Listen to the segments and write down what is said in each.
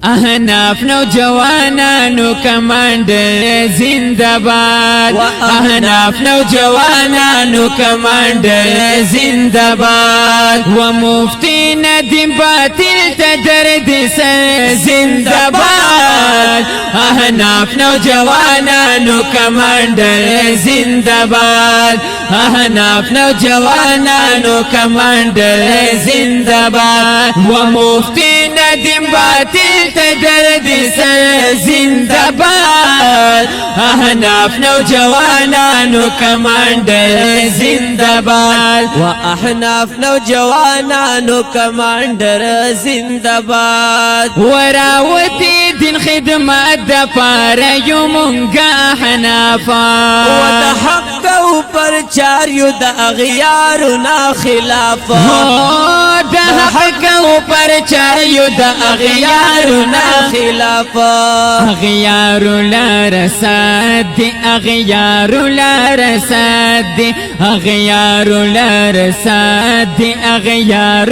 احناف نوجوانانو کمانډر زنده‌باد احناف نوجوانانو کمانډر زنده‌باد و مفتی ندیم باطل ته درد سر زنده‌باد احناف نوجوانانو کمانډر زنده‌باد احناف نوجوانانو کمانډر زنده‌باد و مفتی ندیم باطل درد سر زنده‌باد احناف نوجوانانو کمانډر زنده‌باد و احناف نوجوانانو کمانډر زنده‌باد وراوتی دین خدمت د پاره یو مونږه احنافا و د حق او پرچار یو د اغیارو نا خلاف د حق او پرچار یو د اغیارو خلاف اغیار لرسد اغیار لرسد اغیار لرسد اغیار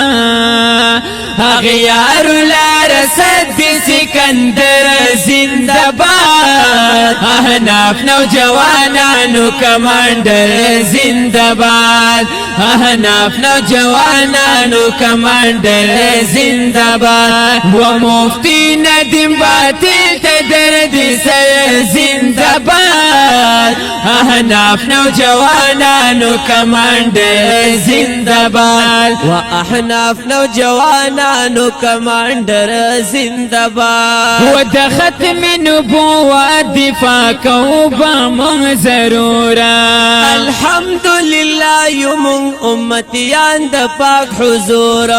لرسد اغیار لرسد سکندر زنده‌باد احناف نوجوانانو کمانډر زنده‌باد احناف نوجوانانو کمانډر زنده‌باد و مفتی ندیم باطل ته درد سر زنده‌باد احناف نوجوانانو کمانډر زنده‌باد و احناف نوجوانانو کمانډر زنده‌باد و د ختم نبوت دفاع کو به ضرورا الحمدلله یوم امتیان د پاک حضور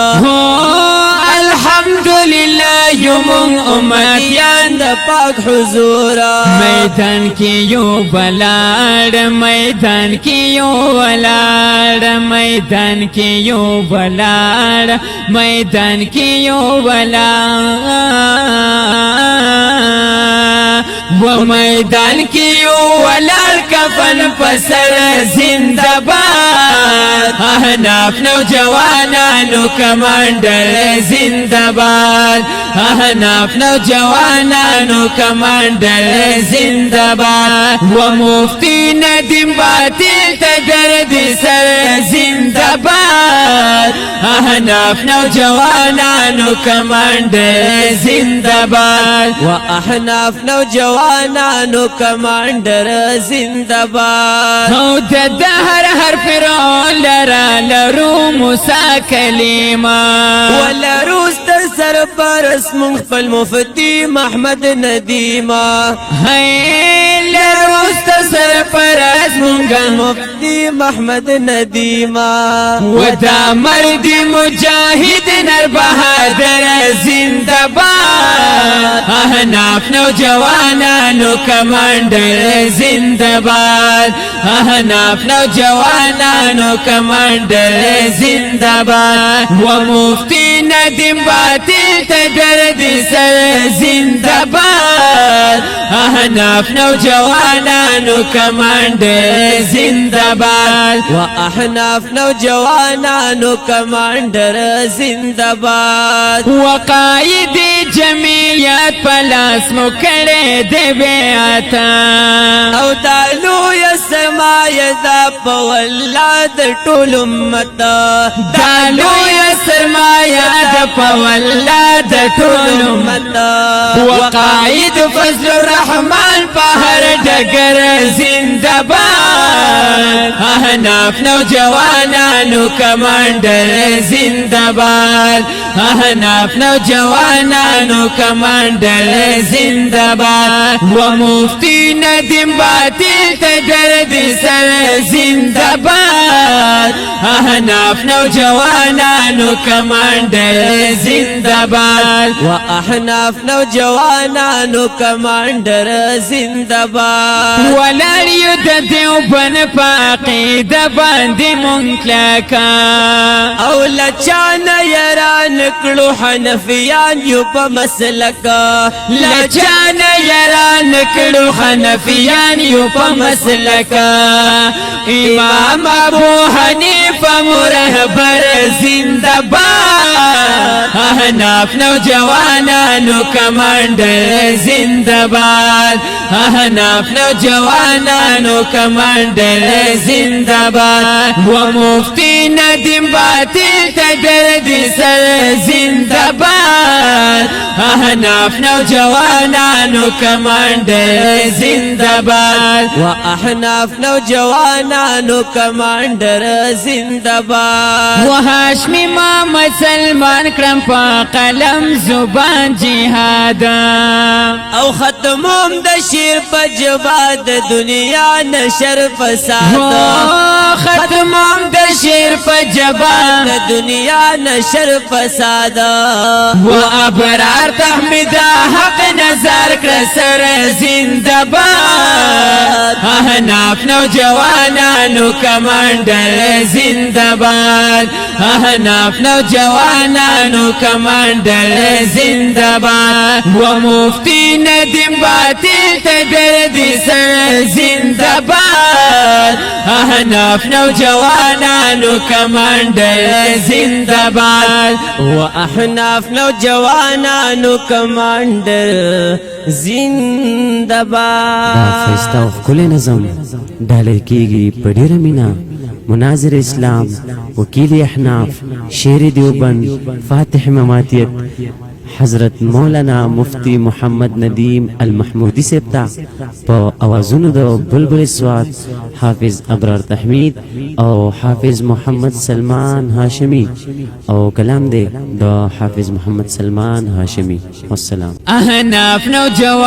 الحمدلله یوم امتیان د پاک حضور میدان کې یو بلاړ میدان کې یو ولاړ میدان کې یو بلاړ میدان کې یو ولاړ و میدان کی ولال کفن پسر زنده‌باد احناف نوجوانانو کمانډر زنده‌باد احناف نوجوانانو کمانډر زنده‌باد و مفتی ندیم باطل ته درد سر زنده‌باد احناف نوجوانانو کمانډر زنده‌باد و احناف نوجوانانو کمانډر زنده‌باد او د هر فرعون لرو موسی کلیما ولرو ستر سرپرست مونږ خپل مفتی محمد ندیما هی لرو ستر سرپرست مونږ مفتی محمد ندیما و دا مرد مجاهد نر بهادر زنده‌باد احناف نوجوانانو کمانډر زنده‌باد احناف نوجوانانو کمانډر زنده‌باد و مفتی ندیم باطل ته درد سر زنده‌باد احناف نوجوانانو کمانډر زنده‌باد و احناف نوجوانانو کمانډر زنده‌باد وقائد جمعیت پلاس مو کړه د بیعتا او دالو یا سرمایه دا په ولاد ټول امت دالو یا سرمایه دا په ولاد ټول امت وقائد فضل الرحمن په هر ډګر زنده‌باد احناف نوجوانانو کمانډر زنده‌باد احناف نوجوانانو کمانډر زنده‌باد و مفتی ندیم باطل ته درد سر زنده‌باد احناف نوجوانانو کمانډر زنده‌باد و احناف نوجوانانو کمانډر زنده‌باد ولر یو د دیوبند په عقیده باندې مونکلکا او لچان یران کړو حنفیان یو په مسلک لچان یران کړو حنفیان یو په مسلک امام ابو حنیفه مرهبر زنده‌باد احناف نوجوانانو کمانډر زنده‌باد احناف نوجوانانو کمانډر زنده‌باد و مفتی ندیم باطل تدرد سر زنده‌باد احناف نوجوانانو کمانډر زنده‌باد و احناف نوجوانانو کمانډر زنده‌باد و هاشمی محمد سلمان کرم پا قلم زبان جهاد او ختموم د شیر په جبا د دنیا نشر فساد ختموم د شیر په جبا د دنیا نشر فساد و ابرار تحمیدا حق نظر کړ سر زنده‌باد احناف نوجوانانو کمانډر زنده‌باد احناف نوجوانانو کمانډر زنده‌باد و مفتی ندیم باطل تدرد سر زنده‌باد احناف نوجوانانو کمانډر زنده‌باد و احناف نوجوانانو کمانډر زنده‌باد دا خیستا او ښکلی نظم ډالۍ کیږي په ډېره مینه مناظر اسلام وکیل احناف شیر دیوبند فاتح مماتیت حضرت مولانا مفتی محمد ندیم المحمودی سبتا په اوازونو د بلبل سواد حافظ ابرار تحمید او حافظ محمد سلمان هاشمی او کلام دی د حافظ محمد سلمان هاشمی والسلام احناف نوجوان